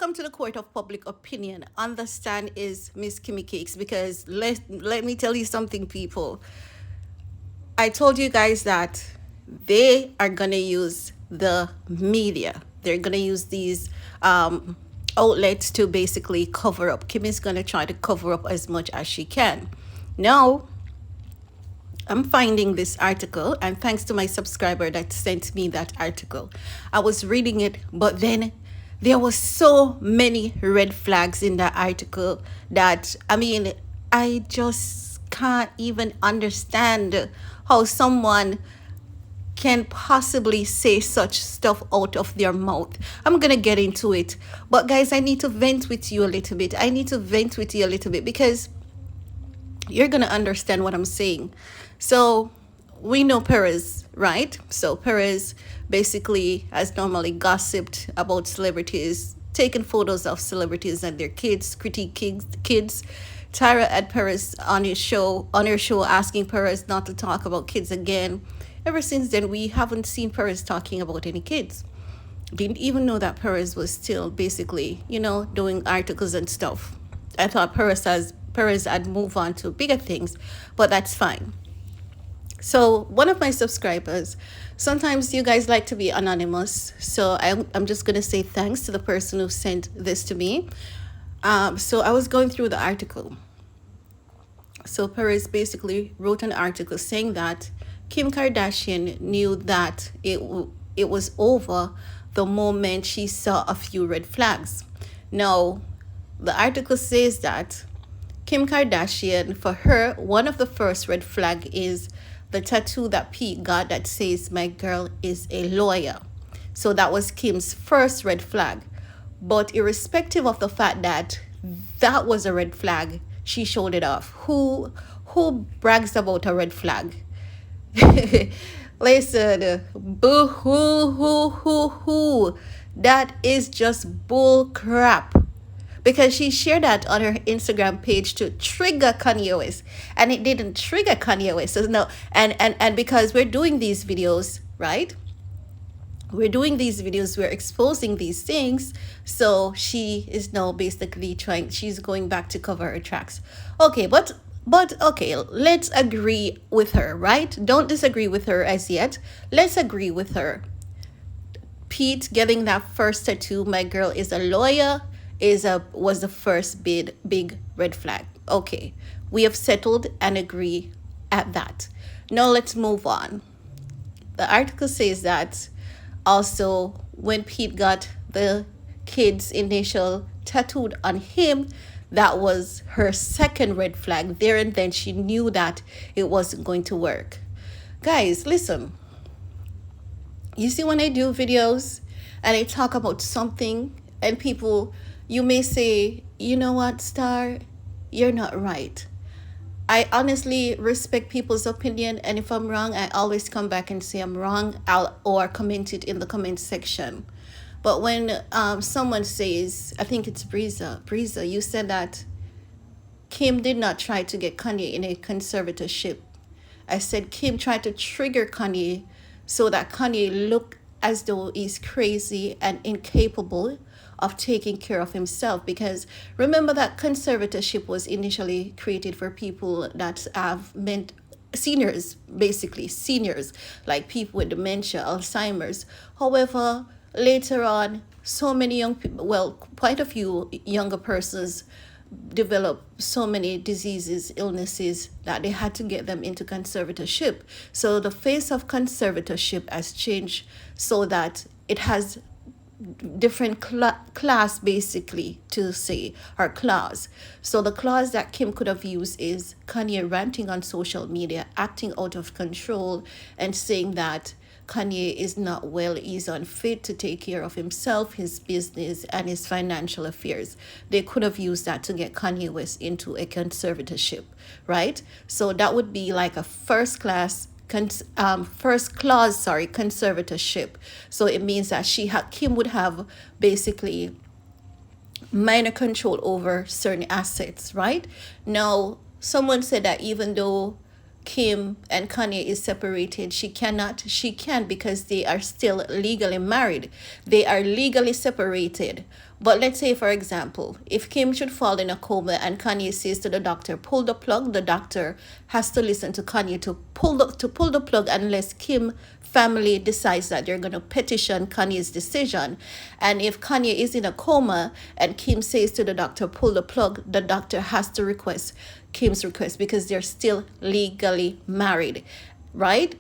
welcome to the court of public opinion. Understand is Miss Kimmy Cakes because let me tell you something, people. I told you guys that they are gonna use the media. They're gonna use these outlets to basically cover up. Kimmy's gonna try to cover up as much as she can. Now, I'm finding this article, and thanks to my subscriber that sent me that article. I was reading it, but then there was so many red flags in that article that I just can't even understand how someone can possibly say such stuff out of their mouth. I'm gonna get into it, but guys, I need to vent with you a little bit. Because you're gonna understand what I'm saying. So we know Perez, right? So Perez basically has normally gossiped about celebrities, taken photos of celebrities and their kids, critique kids. Tyra had Perez on her show, asking Perez not to talk about kids again. Ever since then, we haven't seen Perez talking about any kids. Didn't even know that Perez was still basically, doing articles and stuff. I thought Perez had moved on to bigger things, but that's fine. So one of my subscribers, sometimes you guys like to be anonymous, so I'm just gonna say thanks to the person who sent this to me. So I was going through the article. So Perez basically wrote an article saying that Kim Kardashian knew that it was over the moment she saw a few red flags. Now, the article says that Kim Kardashian, for her, one of the first red flag is the tattoo that PeTe got that says, "My girl is a lawyer." So that was Kim's first red flag. But irrespective of the fact that that was a red flag, she showed it off. Who brags about a red flag? Listen, boo hoo. That is just bull crap. Because she shared that on her Instagram page to trigger Kanye West, and it didn't trigger Kanye West. So no, and because we're doing these videos, right? We're doing these videos, we're exposing these things. So she is now basically she's going back to cover her tracks. Okay, but okay, let's agree with her, right? Don't disagree with her as yet. Let's agree with her. PeTe getting that first tattoo, "My girl is a lawyer," was the first big red flag. Okay, we have settled and agree at that. Now let's move on. The article says that also when PeTe got the kid's initial tattooed on him, that was her second red flag. There and then she knew that it wasn't going to work. Guys, listen. You see, when I do videos and I talk about something and people, you may say, "You know what, Star, you're not right." I honestly respect people's opinion, and if I'm wrong, I always come back and say I'm wrong, or comment it in the comment section. But when someone says, I think it's Breeza, you said that Kim did not try to get Kanye in a conservatorship. I said Kim tried to trigger Kanye so that Kanye looked as though he's crazy and incapable of taking care of himself. Because remember that conservatorship was initially created for people that have meant seniors, basically seniors, like people with dementia, Alzheimer's. However, later on, so many young people, well, quite a few younger persons develop so many diseases, illnesses, that they had to get them into conservatorship. So the face of conservatorship has changed so that it has different class, basically, to say, or clause. So the clause that Kim could have used is Kanye ranting on social media, acting out of control, and saying that Kanye is not well, he's unfit to take care of himself, his business, and his financial affairs. They could have used that to get Kanye West into a conservatorship, right? So that would be like a first clause, conservatorship. So it means that Kim would have basically minor control over certain assets, right? Now, someone said that even though Kim and Kanye is separated, she can because they are still legally married. They are legally separated. But let's say, for example, if Kim should fall in a coma and Kanye says to the doctor, pull the plug, the doctor has to listen to Kanye to pull the plug unless Kim family decides that they're going to petition Kanye's decision. And if Kanye is in a coma and Kim says to the doctor, pull the plug, the doctor has to request Kim's request because they're still legally married, right?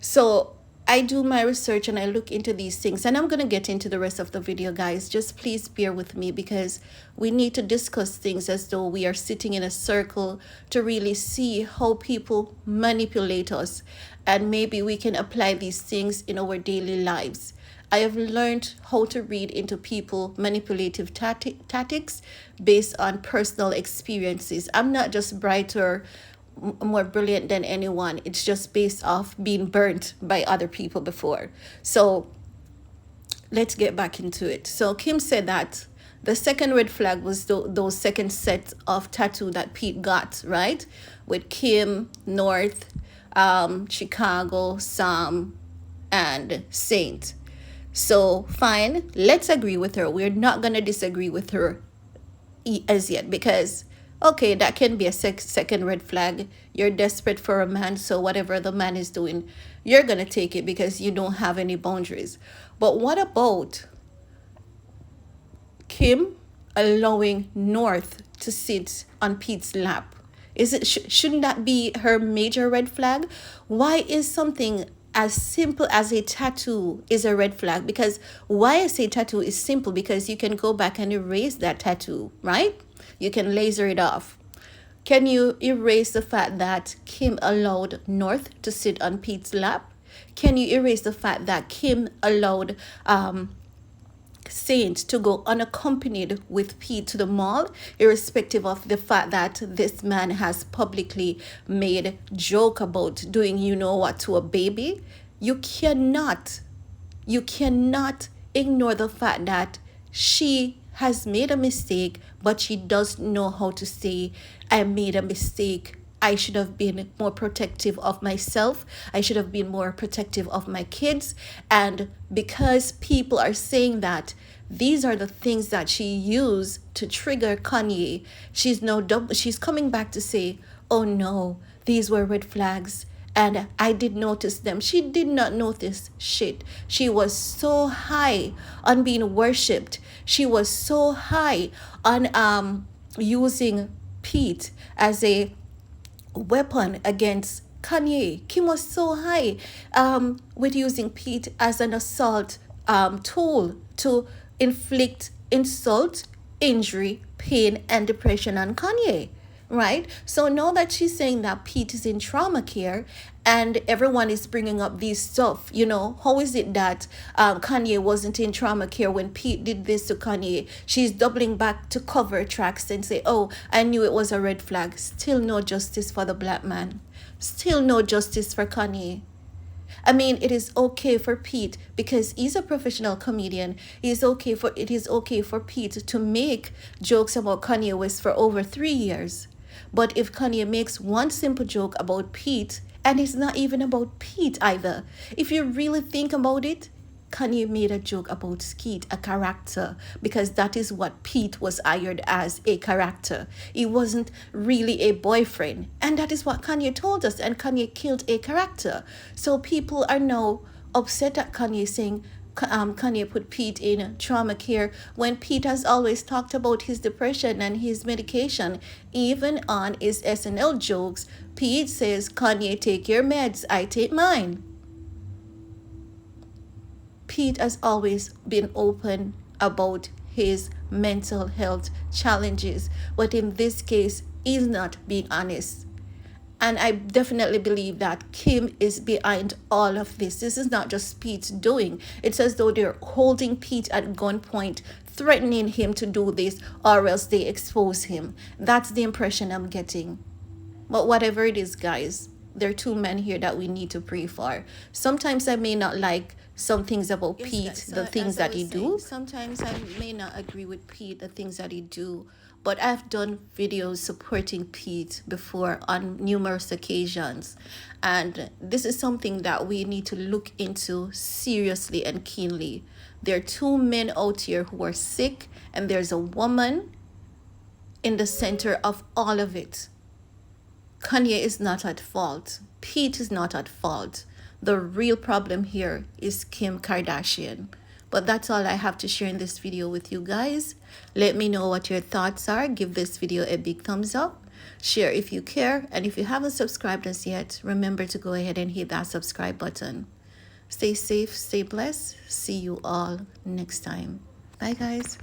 So I do my research and I look into these things, and I'm going to get into the rest of the video, guys. Just please bear with me because we need to discuss things as though we are sitting in a circle to really see how people manipulate us, and maybe we can apply these things in our daily lives. I have learned how to read into people manipulative tactics based on personal experiences. I'm not just brighter, more brilliant than anyone. It's just based off being burnt by other people before. So let's get back into it. So Kim said that the second red flag was those second set of tattoo that PeTe got, right? With Kim, North, Chicago, Sam, and Saint. So fine, let's agree with her. We're not going to disagree with her as yet because okay, that can be a second red flag. You're desperate for a man, so whatever the man is doing, you're gonna take it because you don't have any boundaries. But what about Kim allowing North to sit on PeTe's lap? Is it shouldn't that be her major red flag? Why is something as simple as a tattoo is a red flag? Because why I say tattoo is simple because you can go back and erase that tattoo, right? You can laser it off. Can you erase the fact that Kim allowed North to sit on PeTe's lap? Can you erase the fact that Kim allowed Saint to go unaccompanied with PeTe to the mall, irrespective of the fact that this man has publicly made joke about doing you know what to a baby? You cannot ignore the fact that she has made a mistake, but she does know how to say, I made a mistake. I should have been more protective of myself. I should have been more protective of my kids. And because people are saying that these are the things that she used to trigger Kanye, she's coming back to say, oh no, these were red flags. And I did notice them. She did not notice shit. She was so high on being worshipped. She was so high on using PeTe as a weapon against Kanye. Kim was so high with using PeTe as an assault tool to inflict insult, injury, pain, and depression on Kanye. Right? So now that she's saying that PeTe is in trauma care and everyone is bringing up these stuff, how is it that Kanye wasn't in trauma care when PeTe did this to Kanye? She's doubling back to cover tracks and say, oh, I knew it was a red flag. Still no justice for the black man. Still no justice for Kanye. I mean, it is okay for PeTe because he's a professional comedian. It is okay for PeTe to make jokes about Kanye West for over 3 years. But if Kanye makes one simple joke about PeTe, and it's not even about PeTe either, if you really think about it, Kanye made a joke about Skeet, a character, because that is what PeTe was hired as, a character. He wasn't really a boyfriend. And that is what Kanye told us, and Kanye killed a character. So people are now upset at Kanye saying, Kanye put PeTe in trauma care when PeTe has always talked about his depression and his medication. Even on his SNL jokes, PeTe says, Kanye, take your meds, I take mine. PeTe has always been open about his mental health challenges, but in this case, he's not being honest. And I definitely believe that Kim is behind all of this. This is not just PeTe's doing. It's as though they're holding PeTe at gunpoint, threatening him to do this, or else they expose him. That's the impression I'm getting. But whatever it is, guys, there are two men here that we need to pray for. Sometimes I may not like some things about PeTe, the things that he do. Sometimes I may not agree with PeTe, the things that he do. But I've done videos supporting PeTe before on numerous occasions. And this is something that we need to look into seriously and keenly. There are two men out here who are sick, and there's a woman in the center of all of it. Kanye is not at fault. Pete is not at fault. The real problem here is Kim Kardashian. But that's all I have to share in this video with you guys. Let me know what your thoughts are. Give this video a big thumbs up. Share if you care. And if you haven't subscribed us yet, remember to go ahead and hit that subscribe button. Stay safe, stay blessed. See you all next time. Bye, guys.